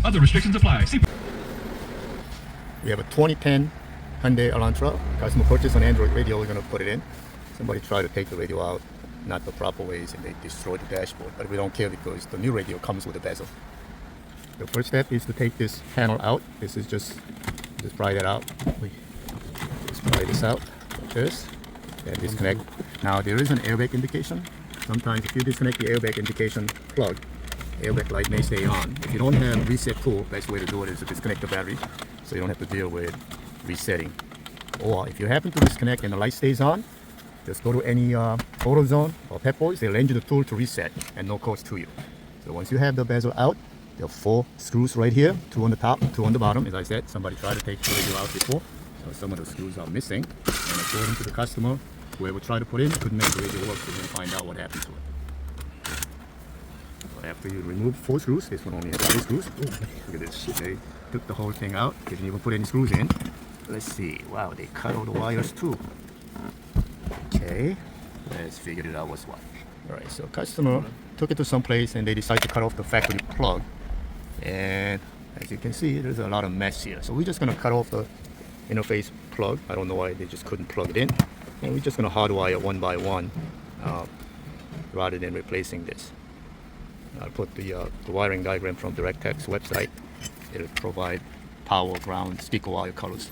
Other restrictions apply. We have a 2010 Hyundai Elantra. Customer purchased an Android radio. We're going to put it in. Somebody tried to take the radio out, not the proper ways, and they destroyed the dashboard. But we don't care because the new radio comes with a bezel. The first step is to take this panel out. This is just pry that out. We just pry this out like this and disconnect. Now there is an airbag indication. Sometimes if you disconnect the airbag indication plug, airbag light may stay on. If you don't have reset tool, best way to do it is to disconnect the battery so you don't have to deal with resetting. Or if you happen to disconnect and the light stays on, just go to any AutoZone or Pep Boys. They'll lend you the tool to reset and no cost to you. So once you have the bezel out, there are 4 screws right here, 2 on the top, 2 on the bottom. As I said, somebody tried to take the radio out before, so some of the screws are missing. And according to the customer, whoever tried to put in couldn't make the radio work, so we're going to find out what happened to it. So after you remove 4 screws, this one only has 3 screws. Ooh, look at this. They took the whole thing out. They didn't even put any screws in. Let's see. Wow, they cut all the wires too. Okay, let's figure it out what's what. Alright, so customer took it to some place and they decided to cut off the factory plug. And as you can see, there's a lot of mess here. So we're just going to cut off the interface plug. I don't know why they just couldn't plug it in. And we're just going to hardwire one by one rather than replacing this. I'll put the wiring diagram from DirectTech's website. It'll provide power, ground, sticker wire colors.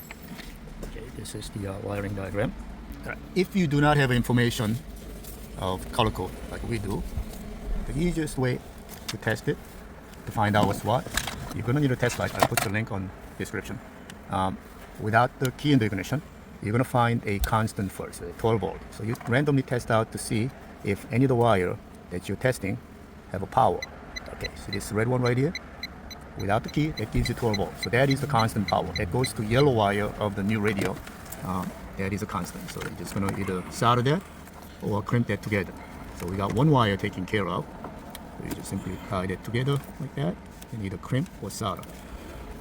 Okay, this is the wiring diagram. If you do not have information of color code like we do, the easiest way to test it, to find out what's what, you're going to need a test light. I'll put the link on description. Without the key in the ignition, you're going to find a constant first, a 12 volt. So you randomly test out to see if any of the wire that you're testing have a power. Okay, so this red one right here, without the key, that gives you 12 volts. So that is the constant power. That goes to yellow wire of the new radio. That is a constant. So you're just going to either solder that or crimp that together. So we got one wire taken care of. So you just simply tie that together like that and either crimp or solder.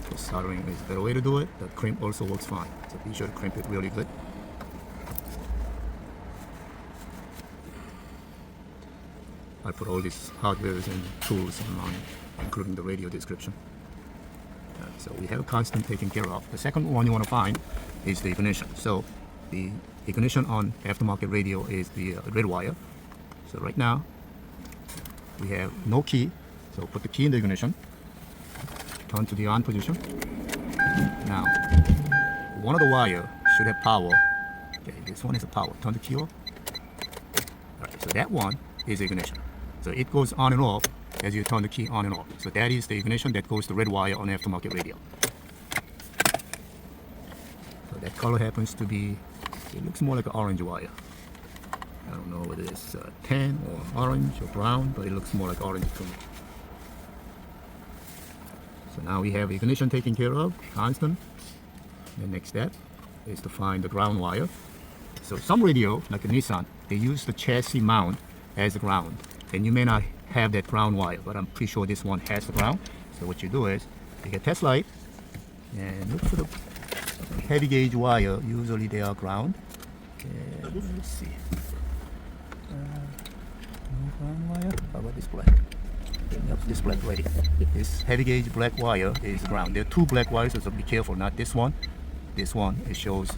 So soldering is a better way to do it. The crimp also works fine. So be sure to crimp it really good. I put all these hardwares and tools online, including the radio description. So we have a constant taken care of. The second one you want to find is the ignition. So the ignition on aftermarket radio is the red wire. So right now we have no key. So put the key in the ignition. Turn to the on position. Now one of the wire should have power. Okay, this one is a power. Turn the key off. Alright, so that one is ignition. So it goes on and off as you turn the key on and off. So that is the ignition that goes to red wire on aftermarket radio. So that color happens to be, it looks more like an orange wire. I don't know whether it's tan or orange or brown, but it looks more like orange to me. So now we have ignition taken care of, constant. The next step is to find the ground wire. So some radio, like a Nissan, they use the chassis mount as a ground. And you may not have that ground wire, but I'm pretty sure this one has the ground. So what you do is, you get test light and look for the heavy gauge wire. Usually they are ground. And let's see. No ground wire. How about this black? Yep, this black ready. This heavy gauge black wire is ground. There are 2 black wires, so be careful. Not this one. This one, it shows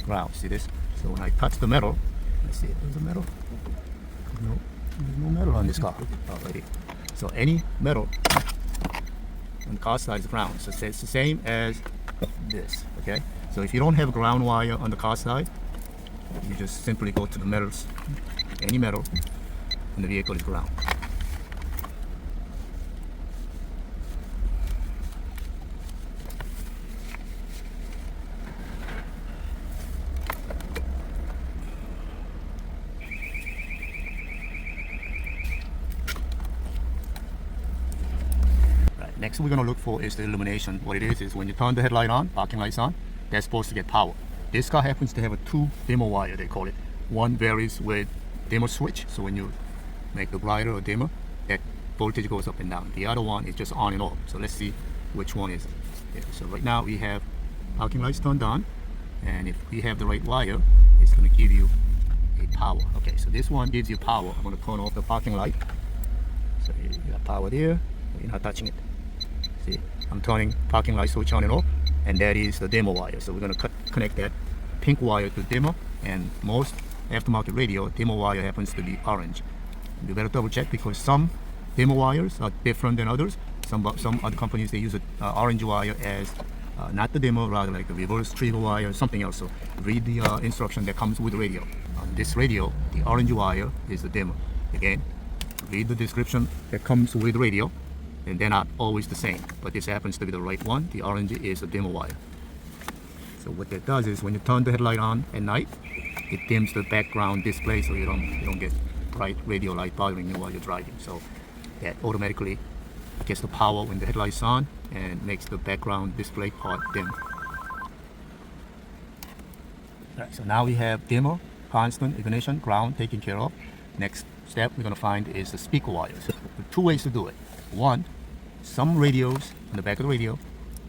ground. See this? So when I touch the metal, let's see. There's a metal. No. There's no metal on this car already. So any metal on the car side is ground. So it's the same as this. Okay. So if you don't have a ground wire on the car side, you just simply go to the metals, any metal, and the vehicle is ground. Next we're going to look for is the illumination. What it is when you turn the headlight on, parking lights on, that's supposed to get power. This car happens to have a 2 dimmer wire, they call it. One varies with dimmer switch, so when you make the brighter or dimmer, that voltage goes up and down. The other one is just on and off. So let's see which one is it. Yeah, so right now we have parking lights turned on, and if we have the right wire, it's going to give you a power. Okay, so this one gives you power. I'm going to turn off the parking light. So you got power there, but you're not touching it. See, I'm turning parking light switch on and off, and that is the demo wire. So we're going to connect that pink wire to demo, and most aftermarket radio, demo wire happens to be orange. You better double check because some demo wires are different than others. Some other companies, they use an orange wire as not the demo, rather like the reverse trigger wire or something else. So read the instruction that comes with the radio. On this radio, the orange wire is the demo. Again, read the description that comes with the radio, and they're not always the same, but this happens to be the right one. The orange is the demo wire. So what that does is when you turn the headlight on at night, it dims the background display so you don't get bright radio light bothering you while you're driving. So that automatically gets the power when the headlight's on and makes the background display part dim. Alright, so now we have dimmer, constant, ignition, ground taken care of. Next step we're going to find is the speaker wires. There are two ways to do it. One, some radios on the back of the radio,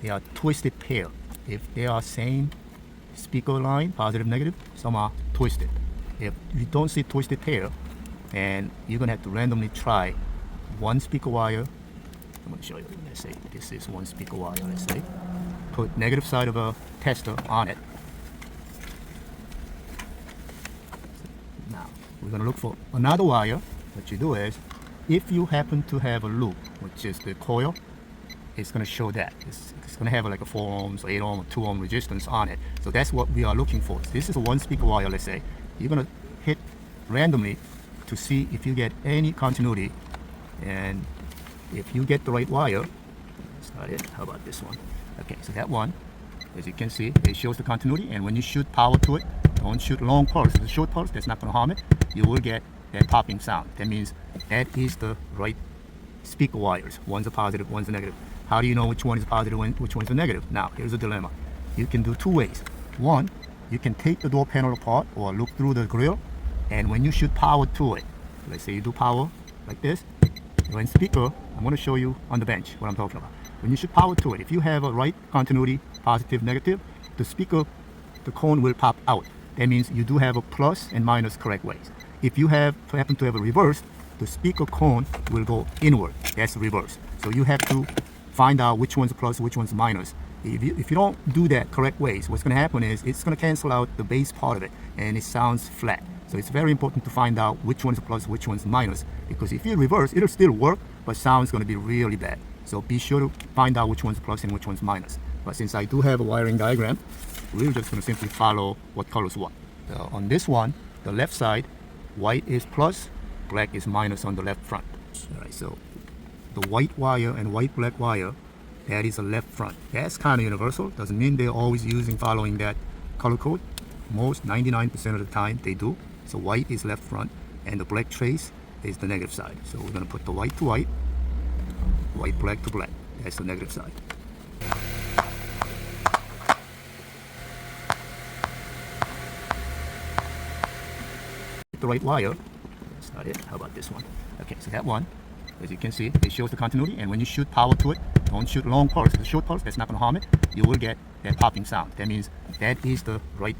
they are twisted pair. If they are same speaker line, positive, negative, some are twisted. If you don't see twisted pair, and you're gonna have to randomly try one speaker wire. I'm gonna show you. Let's say this is one speaker wire. Let's say put negative side of a tester on it. Now we're gonna look for another wire. What you do is, if you happen to have a loop, which is the coil, it's going to show that. It's going to have like a 4 ohms, or 8 ohm, or 2 ohm resistance on it. So that's what we are looking for. So this is a one speaker wire, let's say. You're going to hit randomly to see if you get any continuity. And if you get the right wire, that's not it. How about this one? Okay, so that one, as you can see, it shows the continuity. And when you shoot power to it, don't shoot long pulse. It's a short pulse, that's not going to harm it. You will get that popping sound. That means that is the right speaker wires. One's a positive, one's a negative. How do you know which one is positive and which one's a negative? Now, here's a dilemma. You can do two ways. One, you can take the door panel apart or look through the grill, and when you shoot power to it, let's say you do power like this, when speaker, I'm going to show you on the bench what I'm talking about. When you shoot power to it, if you have a right continuity, positive, negative, the speaker, the cone will pop out. That means you do have a plus and minus correct ways. If you happen to have a reverse, the speaker cone will go inward. That's reverse. So you have to find out which one's plus, which one's minus. If you don't do that correct ways, what's going to happen is it's going to cancel out the bass part of it, and it sounds flat. So it's very important to find out which one's plus, which one's minus, because if you reverse, it'll still work, but sound's going to be really bad. So be sure to find out which one's plus and which one's minus. But since I do have a wiring diagram, we're just going to simply follow what colors what. On this one, the left side, white is plus, black is minus on the left front. All right, so the white wire and white black wire, that is a left front. That's kind of universal. Doesn't mean they're always following that color code. Most 99% of the time they do. So white is left front, and the black trace is the negative side. So we're going to put the white to white, white black to black. That's the negative side. The right wire, that's not it. How about this one? Okay, so that one, as you can see, it shows the continuity, and when you shoot power to it, don't shoot long pulse. It's a short pulse, that's not going to harm it. You will get that popping sound. That means that is the right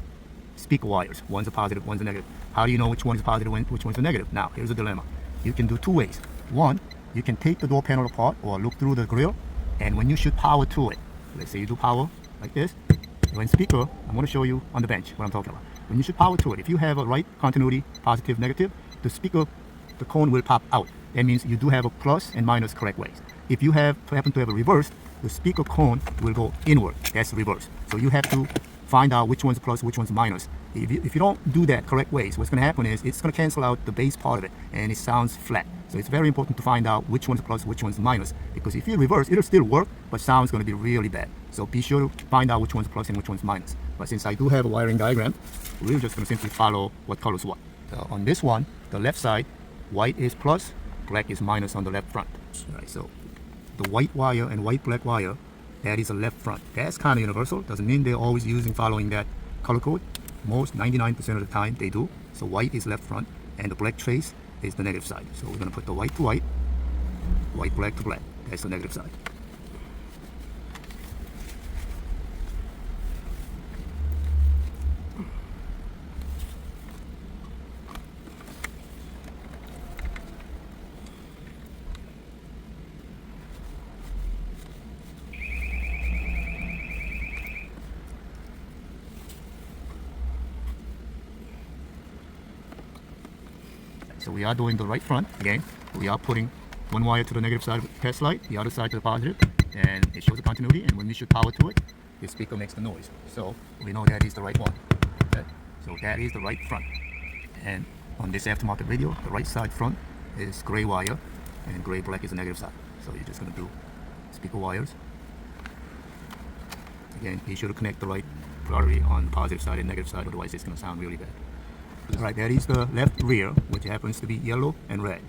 speaker wires. One's a positive, one's a negative. How do you know which one is positive and which one's a negative? Now, here's a dilemma. You can do two ways. One, you can take the door panel apart or look through the grill, and when you shoot power to it, let's say you do power like this, when speaker, I'm going to show you on the bench what I'm talking about. When you shoot power to it, if you have a right continuity, positive, negative, the speaker, the cone will pop out. That means you do have a plus and minus correct ways. If you happen to have a reverse, the speaker cone will go inward. That's reverse. So you have to find out which one's plus, which one's minus. If you don't do that correct ways, what's going to happen is it's going to cancel out the bass part of it, and it sounds flat. So it's very important to find out which one's plus, which one's minus, because if you reverse, it'll still work, but sound's going to be really bad. So be sure to find out which one's plus and which one's minus. But since I do have a wiring diagram, we're just going to simply follow what colors what. On this one, the left side, white is plus, black is minus on the left front. All right, so the white wire and white black wire, that is a left front. That's kind of universal. Doesn't mean they're always following that color code. Most 99% of the time they do. So white is left front, and the black trace is the negative side. So we're going to put the white to white, white black to black. That's the negative side. So we are doing the right front. Again, we are putting one wire to the negative side of the test light, the other side to the positive, and it shows the continuity. And when we shoot power to it, the speaker makes the noise. So we know that is the right one. Okay? So that is the right front. And on this aftermarket radio, the right side front is gray wire, and gray black is the negative side. So you're just going to do speaker wires. Again, be sure to connect the right priority on the positive side and negative side, otherwise it's going to sound really bad. Alright, that is the left rear, which happens to be yellow and red.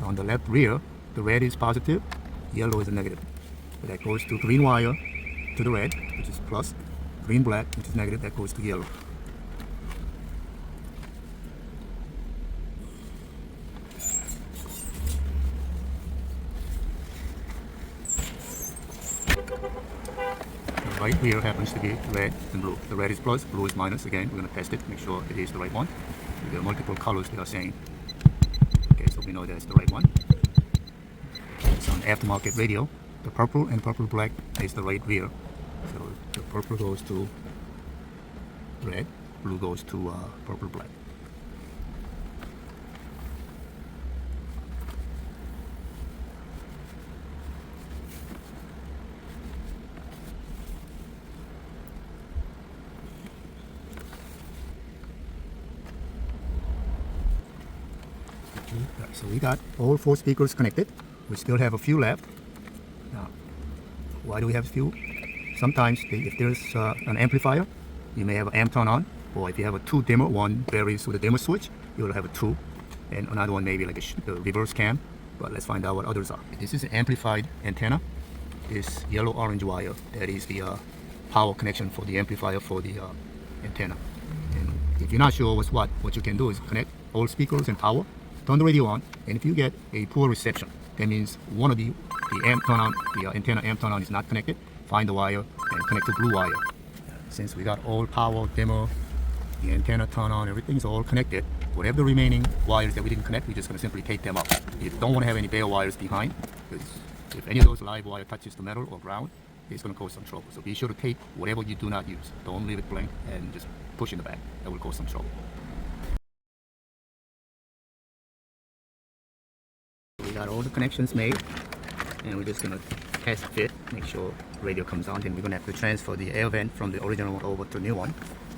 On the left rear, the red is positive, yellow is a negative. So that goes to green wire to the red, which is plus, green black, which is negative, that goes to yellow. The right rear happens to be red and blue. The red is plus, blue is minus. Again, we're going to test it, make sure it is the right one. There are multiple colors they are saying. Okay, so we know that's the right one. It's on aftermarket radio. The purple and purple black is the right rear. So the purple goes to red, blue goes to purple black. Right, so we got all 4 speakers connected. We still have a few left. Now, why do we have a few? Sometimes if there's an amplifier, you may have an amp turn on, or if you have a 2 dimmer, one varies with a dimmer switch, you'll have a 2, and another one maybe like a reverse cam. But let's find out what others are. This is an amplified antenna. This yellow-orange wire, that is the power connection for the amplifier for the antenna. And if you're not sure what's what you can do is connect all speakers and power, turn the radio on, and if you get a poor reception, that means one of the amp turn on, the antenna amp turn on is not connected, find the wire and connect the blue wire. Since we got all power, dimmer, the antenna turn on, everything's all connected, whatever the remaining wires that we didn't connect, we're just going to simply take them out. You don't want to have any bare wires behind, because if any of those live wire touches the metal or ground, it's going to cause some trouble. So be sure to tape whatever you do not use. Don't leave it blank and just push in the back. That will cause some trouble. We got all the connections made, and we're just gonna test fit, make sure radio comes on. Then we're gonna have to transfer the air vent from the original one over to the new one.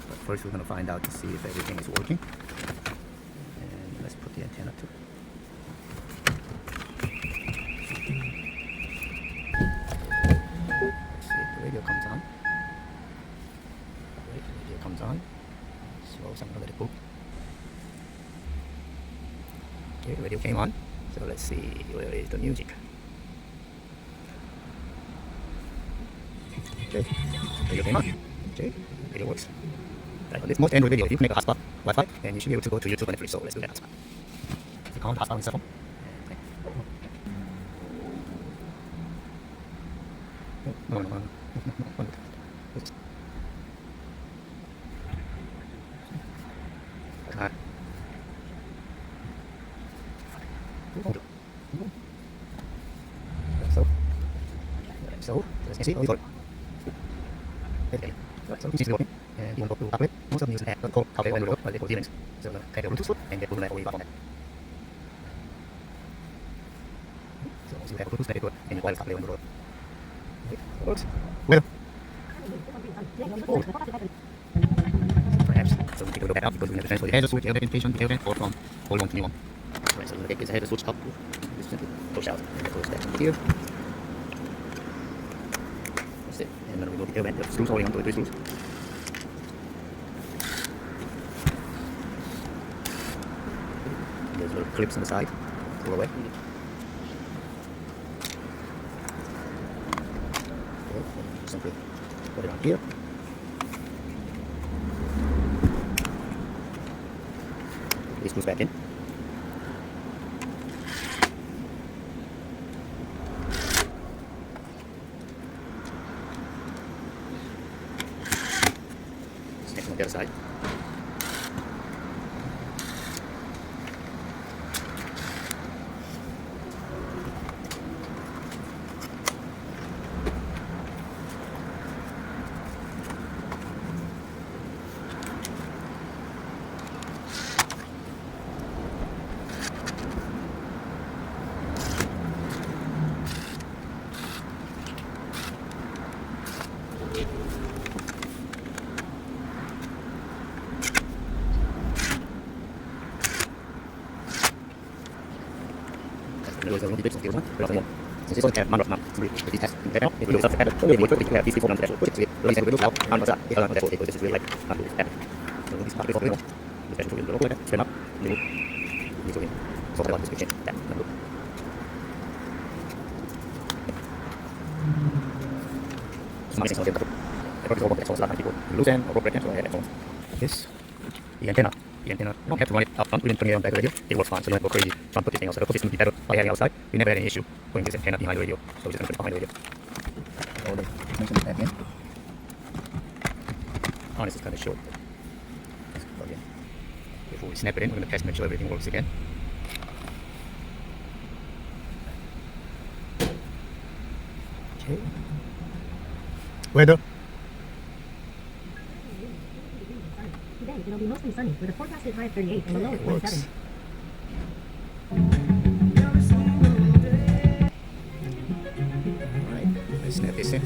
But first we're gonna find out to see if everything is working. And let's put the antenna too. Let's see if the radio comes on. Wait, the radio comes on. So I'm gonna let it boot. Okay, the radio came on. So let's see, where is the music? Okay, radio came on. Okay, video works. Right, on this most Android video, if you connect a hotspot Wi-Fi, then you should be able to go to YouTube and Netflix. So let's do that hotspot. Click on the hotspot on your cell phone. Okay. No. So, as you can see, we got it. Okay. Right, so it seems to be working. And you want to go to Carplay. Most of them use an app called Carplay or AndroidAuto, but they call CPLink. So, take a Bluetooth foot and get Bluetooth over the platform. So, once you have a Bluetooth connected to it, and you wireless Carplay or AndroidAuto. Okay, so it works. Well, perhaps. So, we take a look back out because we have to transfer the header switch, air ventilation, air vent, or from old one to new one. Right, so, the header switch up. Just simply push out, and it goes back here. And then we go to the air vent, the screws holding onto the 3 screws. There's little clips on the side, pull away. Okay, simply put it on here. Put these screws back in. On the other side. is a little bit of the one. Since this one can manual mount, we test that out. If we do something better, we will have these four numbers. Put it release and we look out. And what's that? This is really like not really happy. So this part is all. The special tool will open turn up. New. So I want this to change that number. Something something. Everything over the so lot of people lose and or break so I had this. The antenna. The antenna. You don't have to run it out front. We didn't bring it on back radio. It works fine. So you don't go crazy. Trying to put this thing outside. Put this to be better by having outside. We never had any issue putting this antenna behind the radio. So we're just going to put it behind the radio. So the connection is back in. Harness is kind of short. Let's plug in. Before we snap it in, we're going to test make sure everything works again. Okay. Weather. Today it'll be mostly sunny with a forecasted high of 38 and a low of 27. Alright, let's snap this in.